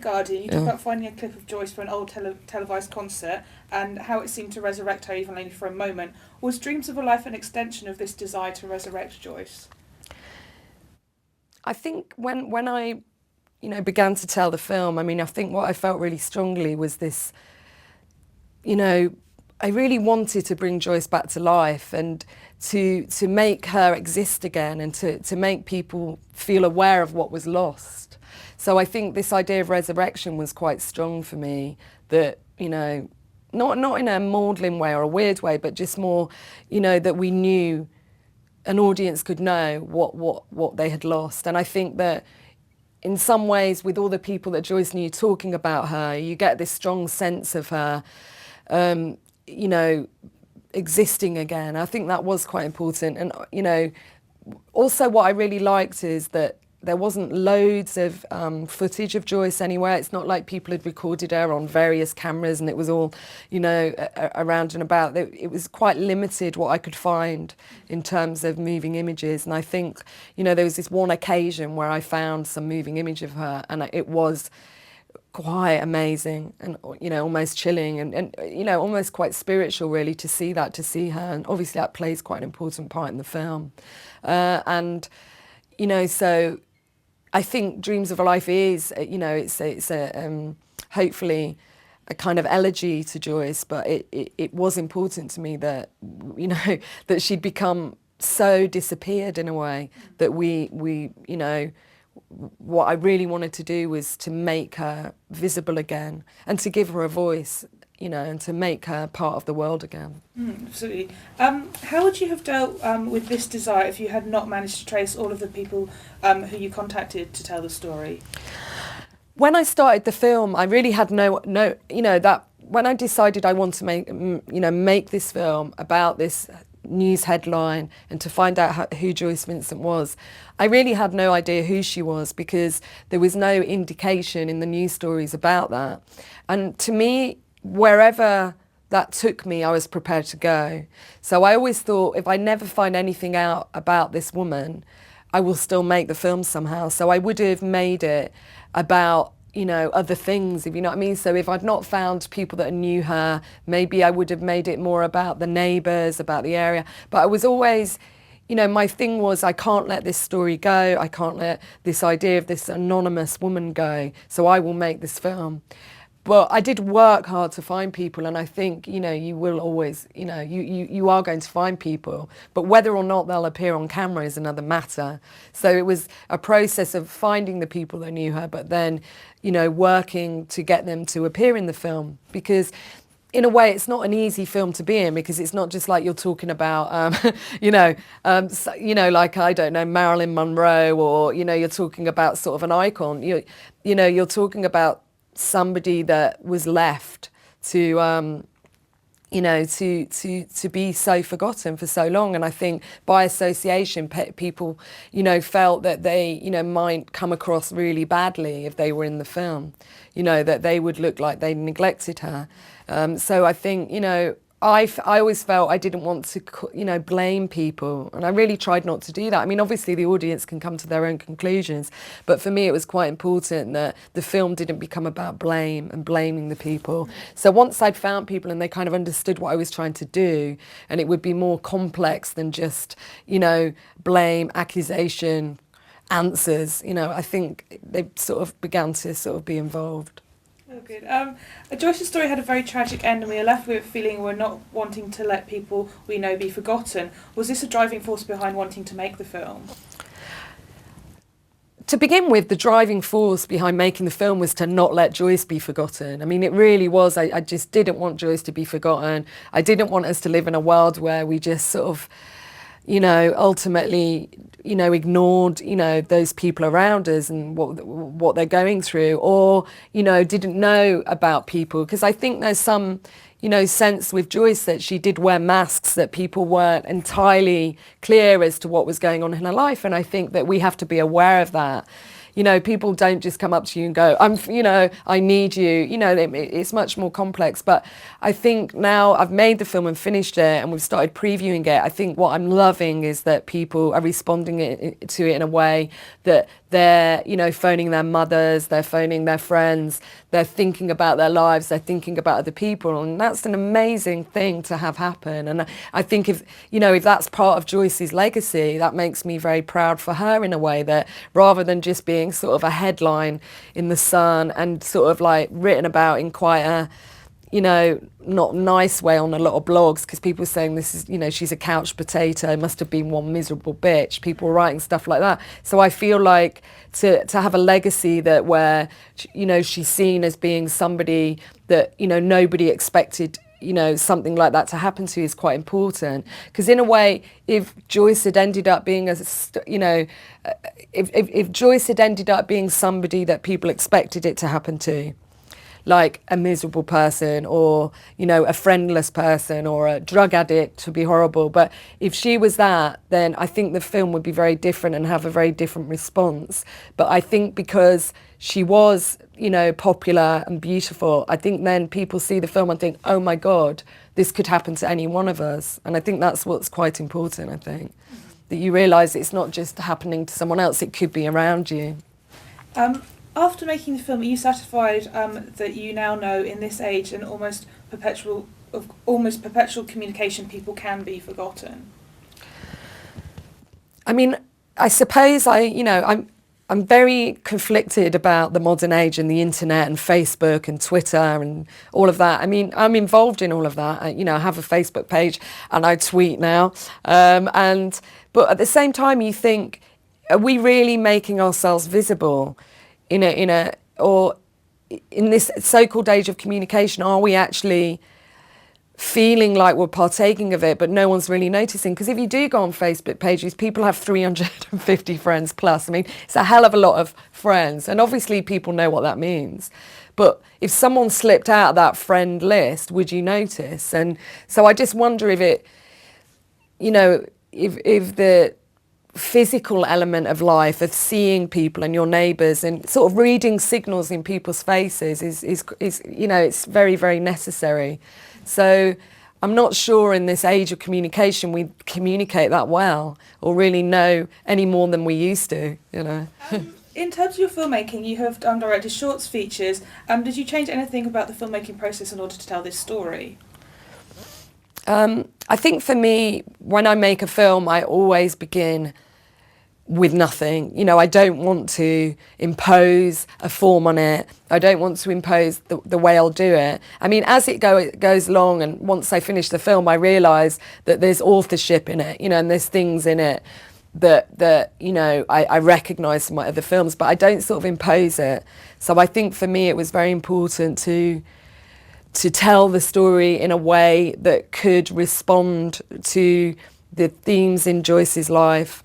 Guardian, you talk about finding a clip of Joyce for an old televised concert and how it seemed to resurrect her even only for a moment. Was Dreams of a Life an extension of this desire to resurrect Joyce? I think when I, began to tell the film, I think what I felt really strongly was this, I really wanted to bring Joyce back to life and to make her exist again and to make people feel aware of what was lost. So I think this idea of resurrection was quite strong for me, that, not in a maudlin way or a weird way, but just more, that we knew, an audience could know what they had lost. And I think that in some ways, with all the people that Joyce knew talking about her, you get this strong sense of her, existing again. I think that was quite important. And, also what I really liked is that there wasn't loads of footage of Joyce anywhere. It's not like people had recorded her on various cameras and it was all, around and about. It was quite limited what I could find in terms of moving images. And I think, there was this one occasion where I found some moving image of her and it was quite amazing and, almost chilling and almost quite spiritual really to see her. And obviously that plays quite an important part in the film. So I think Dreams of a Life is, it's a hopefully a kind of elegy to Joyce, but it was important to me that, that she'd become so disappeared in a way that we what I really wanted to do was to make her visible again and to give her a voice, and to make her part of the world again. Absolutely. How would you have dealt with this desire if you had not managed to trace all of the people who you contacted to tell the story? When I started the film, I really had that when I decided I want to make this film about this news headline and to find out who Joyce Vincent was, I really had no idea who she was because there was no indication in the news stories about that. And to me, wherever that took me, I was prepared to go. So I always thought if I never find anything out about this woman, I will still make the film somehow. So I would have made it about other things, if you know what I mean. So if I'd not found people that knew her, maybe I would have made it more about the neighbours, about the area. But I was always, my thing was I can't let this story go. I can't let this idea of this anonymous woman go. So I will make this film. But I did work hard to find people, and I think, you will always, you are going to find people, but whether or not they'll appear on camera is another matter. So it was a process of finding the people that knew her, but then, working to get them to appear in the film, because in a way it's not an easy film to be in, because it's not just like you're talking about, like, I don't know, Marilyn Monroe, or, you're talking about sort of an icon. You're talking about somebody that was left to to be so forgotten for so long. And I think by association, people felt that they might come across really badly if they were in the film, that they would look like they neglected her. So I think I always felt I didn't want to, blame people, and I really tried not to do that. I mean, obviously the audience can come to their own conclusions, but for me it was quite important that the film didn't become about blame and blaming the people. So once I'd found people and they kind of understood what I was trying to do, and it would be more complex than just, blame, accusation, answers, I think they sort of began to be involved. Oh, good. Joyce's story had a very tragic end, and we are left with a feeling we're not wanting to let people we know be forgotten. Was this a driving force behind wanting to make the film? To begin with, the driving force behind making the film was to not let Joyce be forgotten. I mean, it really was. I just didn't want Joyce to be forgotten. I didn't want us to live in a world where we just sort of, ultimately, ignored, those people around us and what they're going through, or, didn't know about people. Because I think there's some, sense with Joyce that she did wear masks, that people weren't entirely clear as to what was going on in her life. And I think that we have to be aware of that, You know, people don't just come up to you and go, I need you. You know, it's much more complex. But I think now I've made the film and finished it and we've started previewing it. I think what I'm loving is that people are responding to it in a way that they're, phoning their mothers, they're phoning their friends, they're thinking about their lives, they're thinking about other people. And that's an amazing thing to have happen. And I think if that's part of Joyce's legacy, that makes me very proud for her in a way, that rather than just being sort of a headline in the Sun and sort of like written about in quite a, not nice way on a lot of blogs, because people are saying this is, she's a couch potato, must have been one miserable bitch. People are writing stuff like that. So I feel like to have a legacy that where, she's seen as being somebody that, nobody expected, something like that to happen to is quite important. Because in a way, if Joyce had ended up being if Joyce had ended up being somebody that people expected it to happen to, like a miserable person or, a friendless person or a drug addict, to be horrible. But if she was that, then I think the film would be very different and have a very different response. But I think because she was, popular and beautiful, I think then people see the film and think, oh my God, this could happen to any one of us. And I think that's what's quite important, I think, that you realise it's not just happening to someone else, it could be around you. After making the film, are you satisfied that you now know in this age and almost perpetual communication people can be forgotten? I mean, I suppose I'm very conflicted about the modern age and the internet and Facebook and Twitter and all of that. I mean, I'm involved in all of that. I have a Facebook page and I tweet now. But at the same time, you think, are we really making ourselves visible? In this so-called age of communication, are we actually feeling like we're partaking of it, but no one's really noticing? Because if you do go on Facebook pages, people have 350 friends plus. I mean, it's a hell of a lot of friends, and obviously people know what that means. But if someone slipped out of that friend list, would you notice? And so I just wonder if it, if the physical element of life, of seeing people and your neighbours and sort of reading signals in people's faces is it's very, very necessary. So I'm not sure in this age of communication we communicate that well or really know any more than we used to, In terms of your filmmaking, you have directed shorts, features. Did you change anything about the filmmaking process in order to tell this story? I think for me, when I make a film, I always begin with nothing. I don't want to impose a form on it. I don't want to impose the way I'll do it. I mean, as it goes along, and once I finish the film, I realise that there's authorship in it, and there's things in it that I recognise from my other films, but I don't sort of impose it. So I think for me, it was very important to tell the story in a way that could respond to the themes in Joyce's life.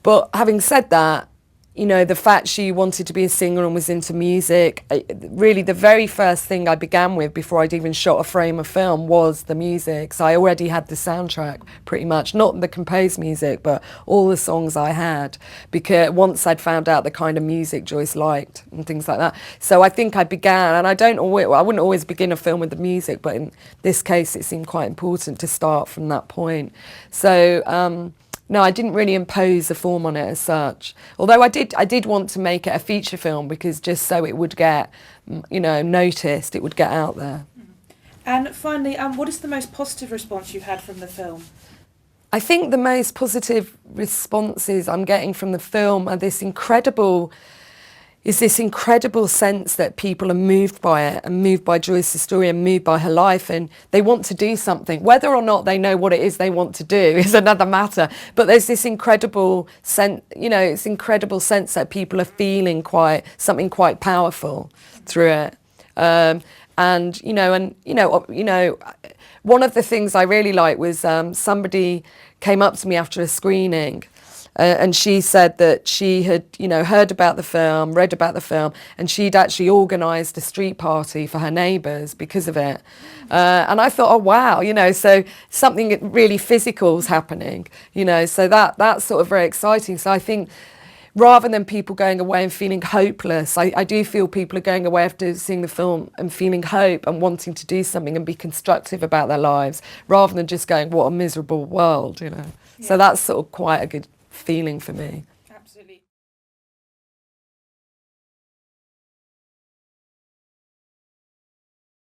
But having said that, the fact she wanted to be a singer and was into music, really the very first thing I began with before I'd even shot a frame of film was the music. So I already had the soundtrack pretty much, not the composed music, but all the songs I had, because once I'd found out the kind of music Joyce liked and things like that. So I think I began, and I wouldn't always begin a film with the music, but in this case it seemed quite important to start from that point. So no, I didn't really impose a form on it as such. Although I did want to make it a feature film, because just so it would get, noticed, it would get out there. And finally, what is the most positive response you've had from the film? I think the most positive responses I'm getting from the film are this incredible sense that people are moved by it and moved by Joyce's story and moved by her life, and they want to do something. Whether or not they know what it is they want to do is another matter, but there's this incredible sense, incredible sense that people are feeling something quite powerful through it. One of the things I really liked was somebody came up to me after a screening. And she said that she had, heard about the film, read about the film, and she'd actually organised a street party for her neighbours because of it. And I thought, oh, wow, so something really physical's happening, so that's sort of very exciting. So I think rather than people going away and feeling hopeless. I do feel people are going away after seeing the film and feeling hope and wanting to do something and be constructive about their lives, rather than just going, what a miserable world, you know. Yeah. So that's sort of quite a good feeling for me. Absolutely.